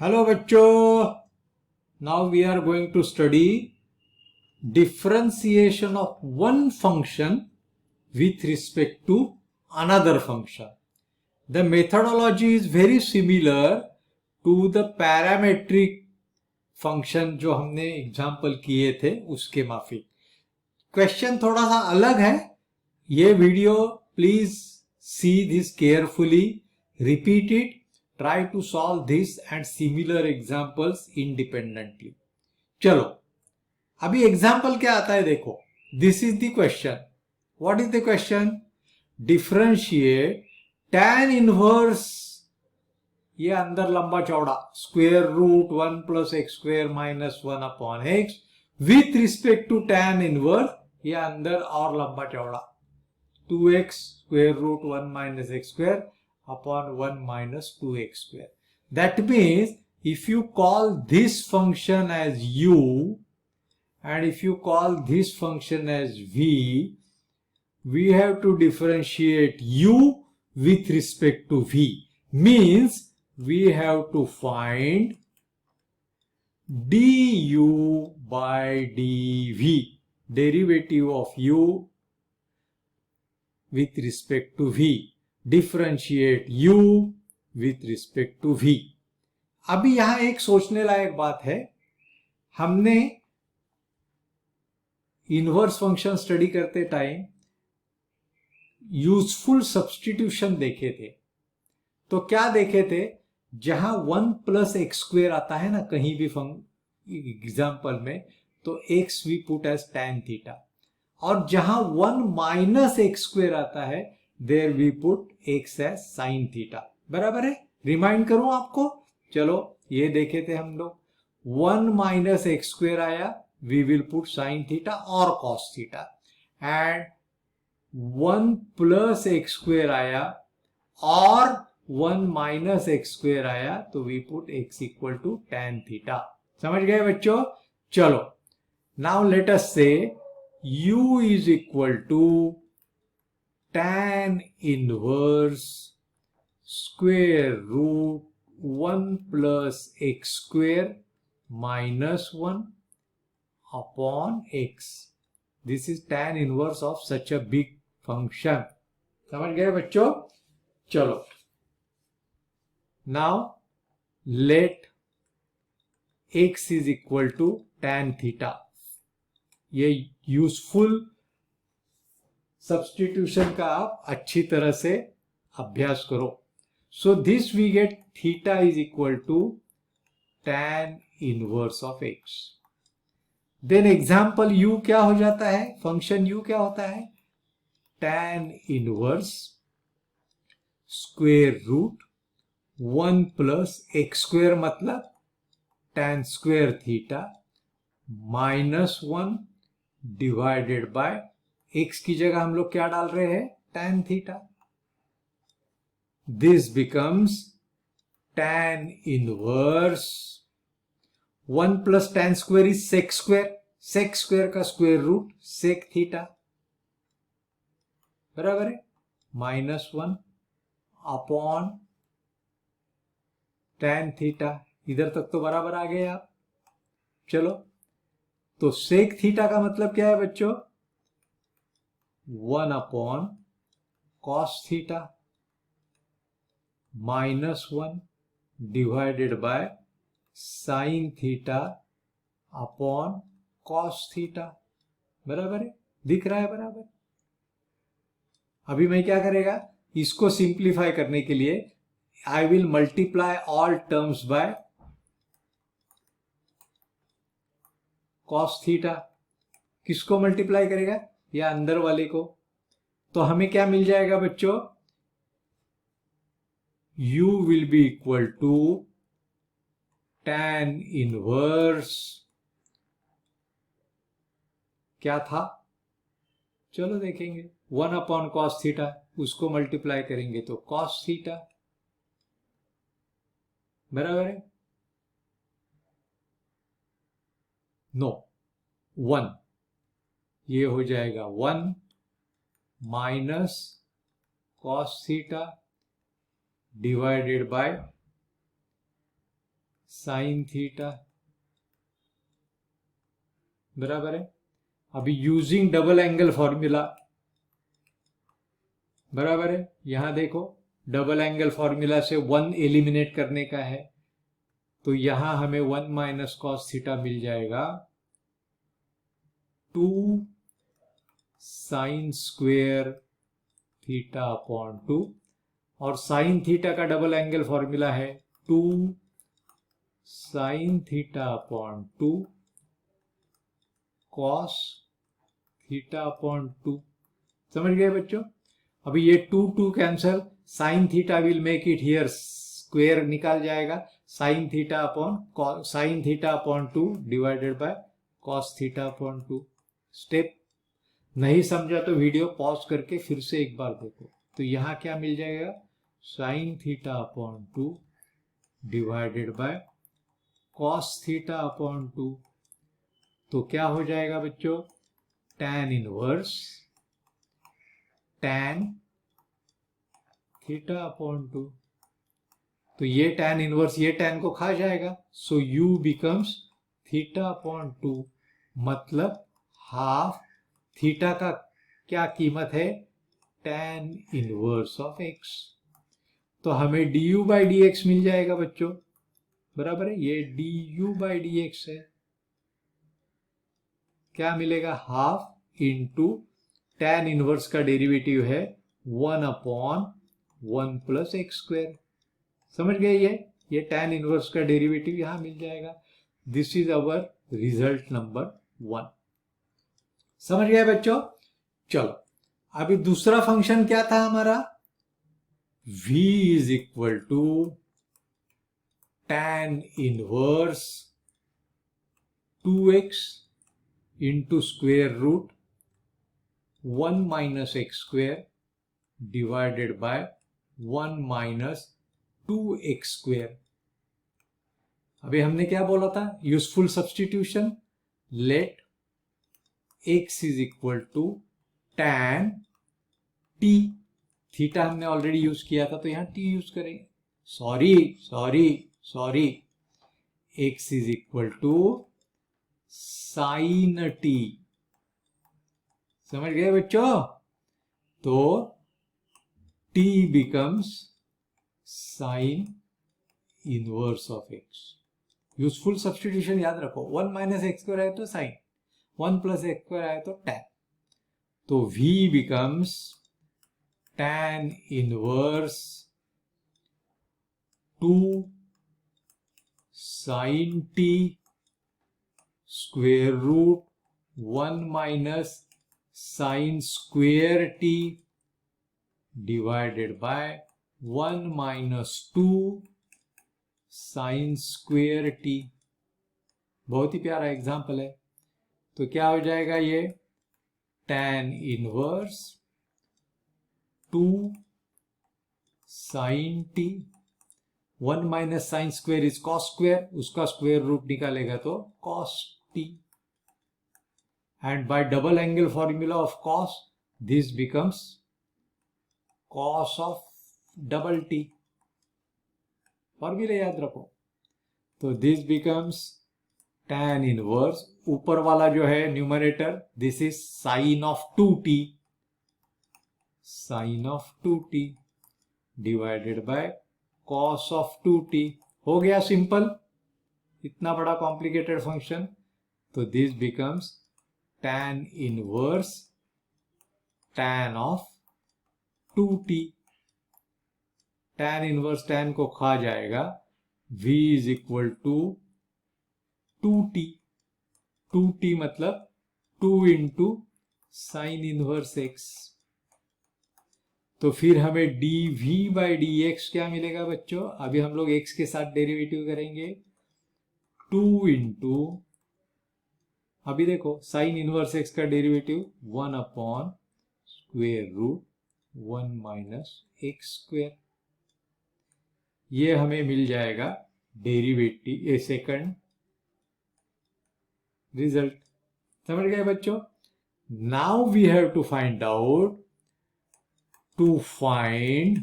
Hello bachcho, now we are going to study differentiation of one function with respect to another function. The methodology is very similar to the parametric function जो हमने example किए थे उसके माफिक. Question थोड़ा सा अलग है. ये video please see this carefully, repeat it, try to solve this and similar examples independently. चलो अभी एग्जाम्पल क्या आता है देखो. This is the question. What is the question? Differentiate tan inverse, ये अंदर लंबा चौड़ा, square root 1 plus x square minus 1 upon x with respect to tan inverse, ये अंदर और लंबा चौड़ा 2x square root 1 minus x square upon 1 minus 2x square. That means if you call this function as u and if you call this function as v, we have to differentiate u with respect to v. Means we have to find du by dv, derivative of u with respect to v. Differentiate u with respect to v. अभी यहां एक सोचने लायक बात है. हमने inverse function study करते time useful substitution देखे थे. तो क्या देखे थे? जहां 1 प्लस एक्स स्क्वेयर आता है ना कहीं भी एग्जाम्पल में, तो x we put as tan theta, और जहां 1 माइनस एक्स स्क्वेयर आता है there we put x as sine theta. बराबर है? रिमाइंड करूं आपको. चलो ये देखे थे हम लोग. 1 माइनस एक्स स्क्वेयर आया, we will put sine theta और cos theta, and 1 plus x square आया और 1 माइनस एक्स स्क्वेयर आया, तो we put x equal to tan theta. समझ गए बच्चों? चलो now let us say u is equal to tan inverse square root 1 plus x square minus 1 upon x. This is tan inverse of such a big function. समझ गए बच्चों? चलो now let x is equal to tan theta. ये useful substitution का आप अच्छी तरह से अभ्यास करो. So this we get theta is equal to tan inverse of x. Then example u क्या हो जाता है? फंक्शन u क्या होता है? tan inverse square root 1 plus x square, मतलब tan square theta minus 1 divided by x की जगह हम लोग क्या डाल रहे हैं? tan theta. This becomes tan inverse 1 plus tan square is sec square, sec square का स्क्वेयर रूट sec थीटा. बराबर है? Minus 1 upon tan theta. इधर तक तो बराबर आ गए आप. चलो तो sec थीटा का मतलब क्या है बच्चों? 1 upon cos theta minus 1 divided by sine theta upon cos theta. बराबर है? दिख रहा है बराबर? अभी मैं क्या करेगा, इसको सिंप्लीफाई करने के लिए I will multiply all terms by cos theta. किसको मल्टीप्लाई करेगा? या अंदर वाले को. तो हमें क्या मिल जाएगा बच्चों? u will be equal to tan inverse, क्या था? चलो देखेंगे. 1 अपॉन कॉस थीटा, उसको मल्टीप्लाई करेंगे तो कॉस थीटा. बराबर है? नो 1, ये हो जाएगा 1 minus cos theta divided by sine theta बराबर है। अभी यूजिंग डबल एंगल फॉर्मूला बराबर है। यहां देखो डबल एंगल फॉर्मूला से 1 एलिमिनेट करने का है, तो यहां हमें 1 माइनस कॉस थीटा मिल जाएगा 2 साइन स्क्वेयर थीटा अपॉन 2, और साइन थीटा का डबल एंगल फॉर्मूला है 2 sine theta upon 2 cos theta upon 2। समझ गए बच्चों? अभी ये 2 cancel, sine theta will make it here square निकाल जाएगा, sine theta upon 2 divided by cos theta upon 2। Step नहीं समझा तो वीडियो पॉज करके फिर से एक बार देखो। तो यहां क्या मिल जाएगा, sine theta upon 2 divided by cos theta upon 2। तो क्या हो जाएगा बच्चों, tan inverse tan theta upon 2। तो ये tan इनवर्स ये tan को खा जाएगा, सो u बिकम्स थीटा अपॉन 2, मतलब हाफ थीटा का क्या कीमत है, tan इनवर्स ऑफ x। तो हमें du बाई dx मिल जाएगा बच्चों, बराबर है। ये du बाई dx है, क्या मिलेगा, हाफ इंटू tan इनवर्स का डेरिवेटिव है 1 अपॉन 1 प्लस एक्स स्क्वेयर। समझ गए? ये tan इनवर्स का डेरिवेटिव यहां मिल जाएगा। This is our result number 1। समझ गए बच्चों? चलो अभी दूसरा फंक्शन क्या था हमारा, v is equal to tan inverse 2x into square root 1 minus x square divided by 1 minus 2x square. अभी हमने क्या बोला था, useful substitution, let x is equal to tan t। Theta हमने ऑलरेडी यूज किया था तो यहां t यूज करेंगे। Sorry x is equal to sine t। समझ गए बच्चों? तो t becomes sine inverse of x। Useful substitution याद रखो, 1 माइनस एक्स स्क्वायर आए तो साइन, 1 प्लस एक्स स्क्वायर आए तो tan। तो v becomes tan inverse 2 sine t square root 1 minus sine square t divided by 1 minus 2 sine square t। बहुत ही प्यारा example है। तो क्या हो जाएगा, ये tan inverse 2 sine t, 1 minus sine square is cos square, उसका स्क्वेयर रूट निकालेगा तो cos t, and by double angle formula of cos this becomes cos of double t। Formula याद रखो। तो this becomes tan इनवर्स, ऊपर वाला जो है numerator, this is sine of 2t, sine of 2t divided by cos of 2t। हो गया simple, इतना बड़ा कॉम्प्लिकेटेड फंक्शन। तो this becomes tan inverse tan of 2t। tan inverse tan को खा जाएगा, v is equal to 2t। 2t मतलब 2 into sine inverse x। तो फिर हमें dv बाई dx क्या मिलेगा बच्चों, अभी हम लोग x के साथ डेरिवेटिव करेंगे, 2 इंटू, अभी देखो साइन इनवर्स x का derivative 1 upon square root 1 minus x square. ये हमें मिल जाएगा डेरिवेटिव, ए सेकंड रिजल्ट। समझ गए बच्चों? Now we have to find out, to find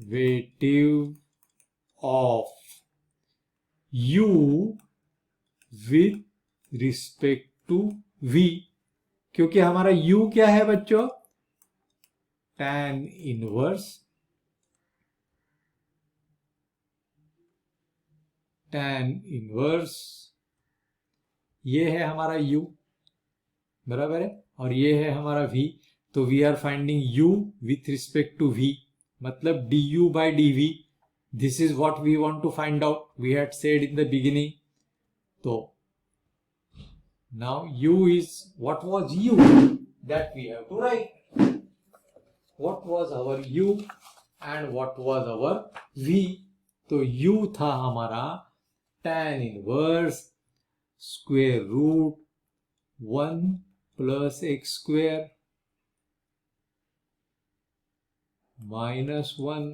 derivative of u with respect to v, क्योंकि हमारा u क्या है बच्चों, tan इनवर्स ये है हमारा u, बराबर है, और ये है हमारा v। तो we are finding u with respect to v, मतलब du by dv। This is what we want to find out, we had said in the beginning. तो now u is what was u that we have to write, what was our u and what was our v। तो u था हमारा tan inverse square root 1 plus x square minus 1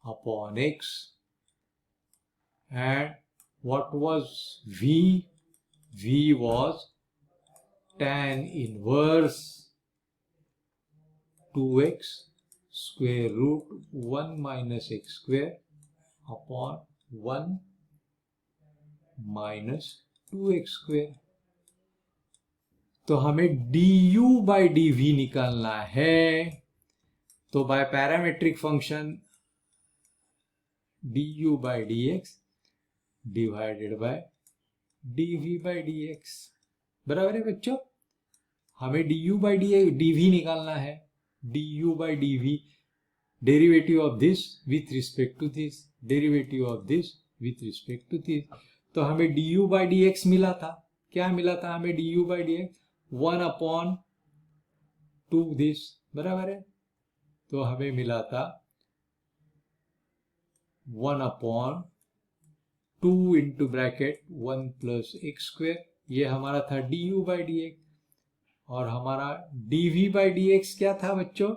upon x, and what was v? v was tan inverse 2x square root 1 minus x square upon 1 minus 2x square। तो हमें du by dv निकालना है। तो by parametric function du by dx divided by dv by dx, बराबर है बच्चों। हमें du by dv निकालना है, du by dv derivative of this with respect to this, derivative of this with respect to this. तो हमें du by dx मिला था, क्या मिला था हमें du by dx 1 upon 2 this, बराबर है। तो हमें मिला था 1 upon 2 into bracket 1 plus x square, ये हमारा था du by dx। और हमारा dv by dx क्या था बच्चों,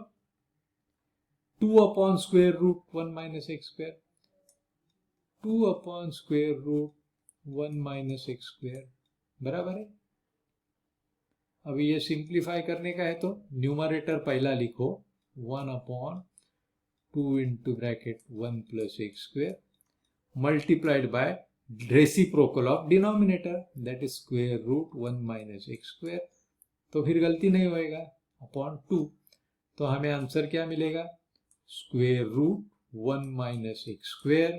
2 upon square root 1 minus x square, 2 upon square root 1 minus x square, बराबर है। अब ये सिंप्लीफाई करने का है तो न्यूमरेटर पहला लिखो 1 upon 2 into bracket 1 plus x square multiplied by reciprocal of denominator that is square root 1 minus x square. तो फिर गलती नहीं होएगा, अपॉन 2। तो हमें आंसर क्या मिलेगा, square root 1 minus x square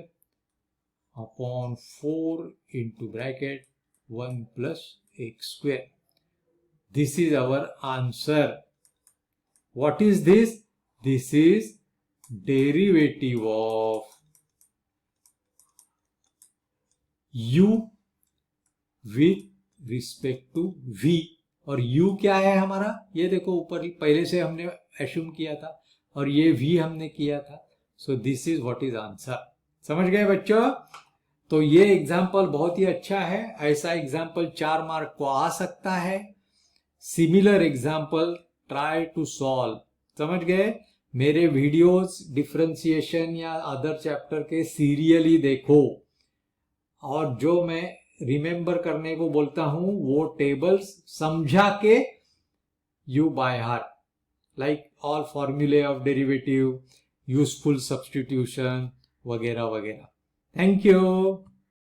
upon 4 into bracket 1 plus x square. This is our answer. What is this? This is derivative of u with respect to v। और u क्या है हमारा, ये देखो ऊपर पहले से हमने एज्यूम किया था और ये v हमने किया था। So this is what is answer. समझ गए बच्चों? तो ये एग्जाम्पल बहुत ही अच्छा है, ऐसा एग्जाम्पल 4 मार्क को आ सकता है। Similar example try to solve. समझ गए? मेरे वीडियोस डिफरेंशिएशन या अदर चैप्टर के सीरियली देखो, और जो मैं रिमेंबर करने को बोलता हूं वो टेबल्स समझा के you by heart, like all फॉर्मूले ऑफ डेरिवेटिव, यूजफुल सब्स्टिट्यूशन वगैरह वगैरह। Thank you.